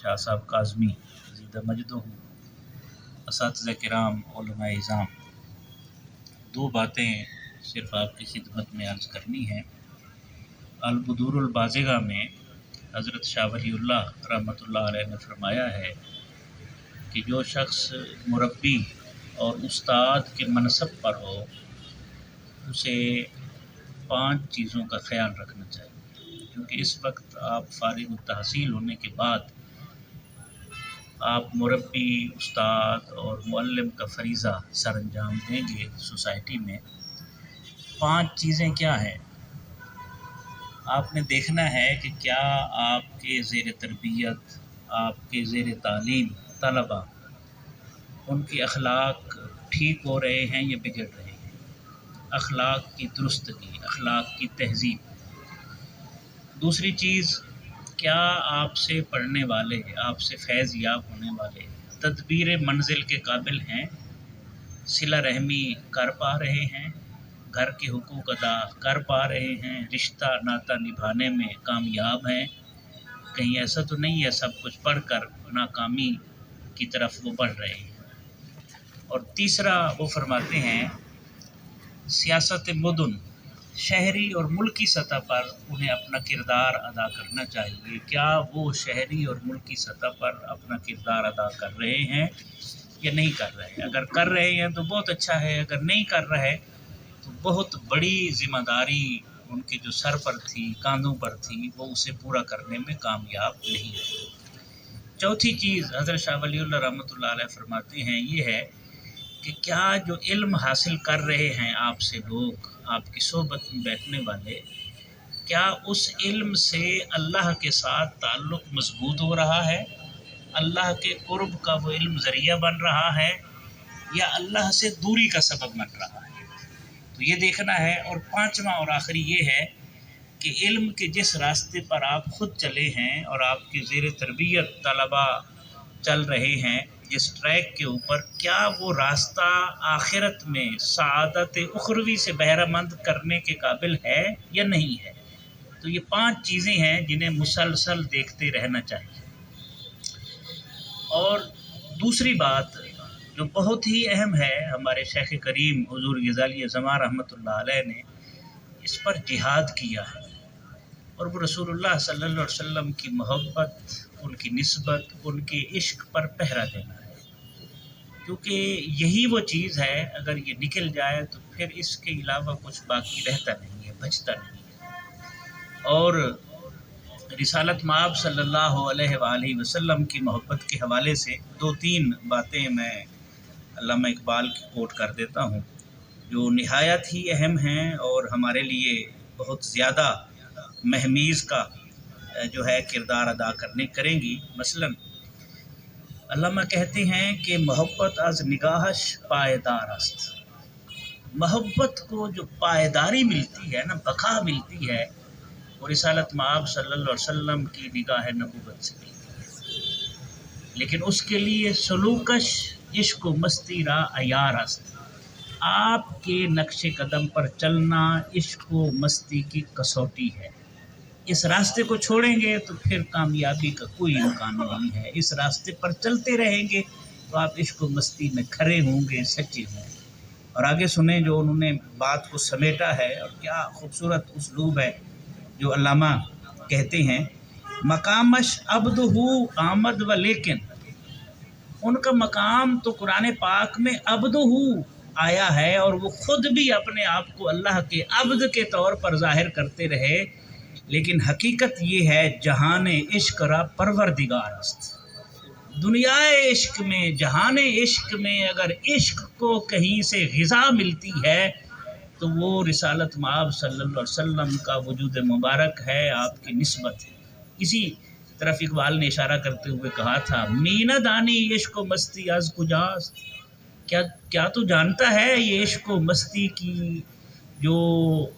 شاہ صاحب کاظمی زیدہ مجدہ، اساتذہ کرام، علماء اعظام، دو باتیں صرف آپ کی خدمت میں عرض کرنی ہیں۔ البدور البازغہ میں حضرت شاہ ولی اللہ رحمۃ اللہ علیہ نے فرمایا ہے کہ جو شخص مربی اور استاد کے منصب پر ہو اسے 5 چیزوں کا خیال رکھنا چاہیے، کیونکہ اس وقت آپ فارغ التحصیل ہونے کے بعد آپ مربی، استاد اور معلم کا فریضہ سر انجام دیں گے سوسائٹی میں۔ 5 چیزیں کیا ہیں؟ آپ نے دیکھنا ہے کہ کیا آپ کے زیر تربیت، آپ کے زیر تعلیم طلباء، ان کے اخلاق ٹھیک ہو رہے ہیں یا بگڑ رہے ہیں، اخلاق کی درستگی، اخلاق کی تہذیب۔ دوسری چیز، کیا آپ سے پڑھنے والے، آپ سے فیض یاب ہونے والے تدبیر منزل کے قابل ہیں، صلہ رحمی کر پا رہے ہیں، گھر کے حقوق ادا کر پا رہے ہیں، رشتہ ناطہ نبھانے میں کامیاب ہیں، کہیں ایسا تو نہیں ہے سب کچھ پڑھ کر ناکامی کی طرف وہ بڑھ رہے ہیں۔ اور تیسرا وہ فرماتے ہیں سیاست مدن، شہری اور ملکی سطح پر انہیں اپنا کردار ادا کرنا چاہیے۔ کیا وہ شہری اور ملکی سطح پر اپنا کردار ادا کر رہے ہیں یا نہیں کر رہے ہیں؟ اگر کر رہے ہیں تو بہت اچھا ہے، اگر نہیں کر رہے تو بہت بڑی ذمہ داری ان کے جو سر پر تھی، کاندھوں پر تھی، وہ اسے پورا کرنے میں کامیاب نہیں ہے۔ چوتھی چیز حضرت شاہ ولی اللہ رحمۃ اللہ علیہ فرماتے ہیں یہ ہے کہ کیا جو علم حاصل کر رہے ہیں آپ سے لوگ، آپ کی صحبت میں بیٹھنے والے، کیا اس علم سے اللہ کے ساتھ تعلق مضبوط ہو رہا ہے، اللہ کے قرب کا وہ علم ذریعہ بن رہا ہے، یا اللہ سے دوری کا سبب بن رہا ہے؟ تو یہ دیکھنا ہے۔ اور 5واں اور آخری یہ ہے کہ علم کے جس راستے پر آپ خود چلے ہیں اور آپ کے زیر تربیت طلباء چل رہے ہیں، جس ٹریک کے اوپر، کیا وہ راستہ آخرت میں سعادت اخروی سے بہرہ مند کرنے کے قابل ہے یا نہیں ہے؟ تو یہ 5 چیزیں ہیں جنہیں مسلسل دیکھتے رہنا چاہیے۔ اور دوسری بات جو بہت ہی اہم ہے، ہمارے شیخ کریم حضور غزالی زماں رحمۃ اللہ علیہ نے اس پر جہاد کیا ہے، اور وہ رسول اللہ صلی اللہ علیہ وسلم کی محبت، ان کی نسبت، ان کے عشق پر پہرا دینا ہے، کیونکہ یہی وہ چیز ہے اگر یہ نکل جائے تو پھر اس کے علاوہ کچھ باقی رہتا نہیں ہے، بچتا نہیں ہے۔ اور رسالت مآب صلی اللہ علیہ وآلہ وسلم کی محبت کے حوالے سے 2-3 باتیں میں علامہ اقبال کی کوٹ کر دیتا ہوں جو نہایت ہی اہم ہیں اور ہمارے لیے بہت زیادہ مہمیز کا جو ہے کردار ادا کریں گی۔ مثلاً علامہ کہتے ہیں کہ محبت از نگاہش پائیدار است۔ محبت کو جو پائیداری ملتی ہے نا، بقا ملتی ہے، وہ رسالت مآب صلی اللہ علیہ وسلم کی نگاہ نبوت سے ملتی ہے، لیکن اس کے لیے سلوکش عشق و مستی را عیار است۔ آپ کے نقش قدم پر چلنا عشق و مستی کی کسوٹی ہے۔ اس راستے کو چھوڑیں گے تو پھر کامیابی کا کوئی امکان نہیں ہے۔ اس راستے پر چلتے رہیں گے تو آپ عشق و مستی میں کھرے ہوں گے، سچے ہوں گے۔ اور آگے سنیں جو انہوں نے بات کو سمیٹا ہے، اور کیا خوبصورت اسلوب ہے جو علامہ کہتے ہیں مقامش عبد ہو آمد و لیکن، ان کا مقام تو قرآن پاک میں عبد ہو آیا ہے، اور وہ خود بھی اپنے آپ کو اللہ کے عبد کے طور پر ظاہر کرتے رہے، لیکن حقیقت یہ ہے جہان عشق را پروردگار است۔ دنیا عشق میں، جہان عشق میں اگر عشق کو کہیں سے غذا ملتی ہے تو وہ رسالت مآب صلی اللہ علیہ وسلم کا وجود مبارک ہے، آپ کی نسبت ہے۔ اسی طرف اقبال نے اشارہ کرتے ہوئے کہا تھا مینہ دانی عشق و مستی از کجاست، کیا تو جانتا ہے یہ عشق و مستی کی جو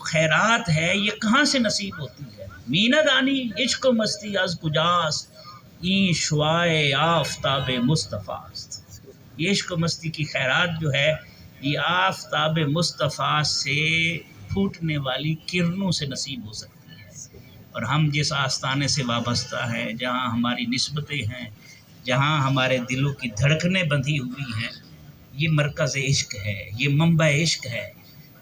خیرات ہے یہ کہاں سے نصیب ہوتی ہے؟ مینہ دانی عشق و مستی از کجاست، این شعاع آفتاب مصطفیٰ است۔ یہ عشق و مستی کی خیرات جو ہے یہ آفتاب مصطفیٰ سے پھوٹنے والی کرنوں سے نصیب ہو سکتی ہے۔ اور ہم جس آستانے سے وابستہ ہیں، جہاں ہماری نسبتیں ہیں، جہاں ہمارے دلوں کی دھڑکنیں بندھی ہوئی ہیں، یہ مرکز عشق ہے، یہ منبع عشق ہے۔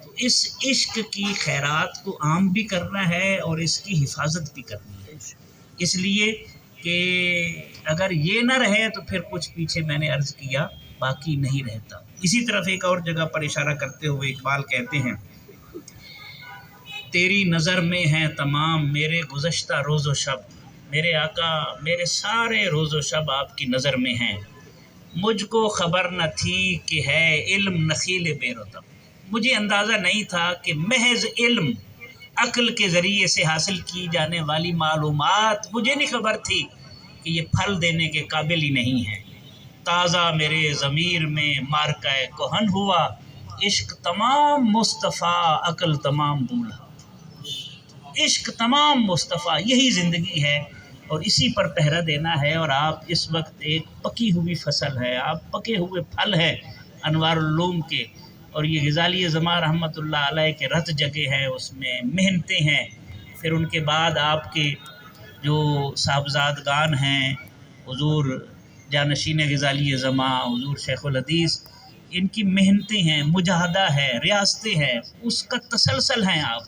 تو اس عشق کی خیرات کو عام بھی کرنا ہے اور اس کی حفاظت بھی کرنی ہے، اس لیے کہ اگر یہ نہ رہے تو پھر کچھ پیچھے میں نے عرض کیا باقی نہیں رہتا۔ اسی طرف ایک اور جگہ پر اشارہ کرتے ہوئے اقبال کہتے ہیں، تیری نظر میں ہیں تمام میرے گزشتہ روز و شب، میرے آقا میرے سارے روز و شب آپ کی نظر میں ہیں، مجھ کو خبر نہ تھی کہ ہے علم نخیل بے رطب، مجھے اندازہ نہیں تھا کہ محض علم عقل کے ذریعے سے حاصل کی جانے والی معلومات، مجھے نہیں خبر تھی کہ یہ پھل دینے کے قابل ہی نہیں ہے۔ تازہ میرے ضمیر میں مارکہ کہن ہوا، عشق تمام مصطفیٰ عقل تمام بولا، عشق تمام مصطفیٰ یہی زندگی ہے اور اسی پر پہرا دینا ہے۔ اور آپ اس وقت ایک پکی ہوئی فصل ہے، آپ پکے ہوئے پھل ہے انوار العلوم کے، اور یہ غزالی زماں رحمۃ اللہ علیہ کے رت جگہ ہے، اس میں محنتیں ہیں، پھر ان کے بعد آپ کے جو صاحبزادگان ہیں، حضور جانشین غزالی زماں، حضور شیخ الحدیث، ان کی محنتیں ہیں، مجاہدہ ہے، ریاستیں ہیں، اس کا تسلسل ہیں آپ۔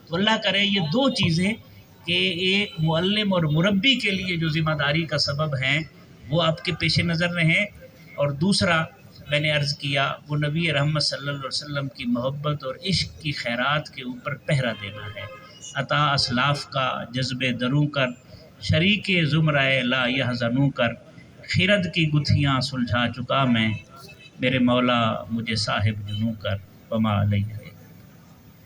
تو اللہ کرے یہ دو چیزیں کہ ایک معلم اور مربی کے لیے جو ذمہ داری کا سبب ہیں وہ آپ کے پیش نظر رہیں، اور دوسرا میں نے عرض کیا وہ نبی رحمت صلی اللہ علیہ وسلم کی محبت اور عشق کی خیرات کے اوپر پہرا دینا ہے۔ عطا اسلاف کا جذب دروں کر، شریک زمرۂ لا یحزنوں کر، خرد کی گتھیاں سلجھا چکا میں، میرے مولا مجھے صاحب جنوں کر، وما علیہ۔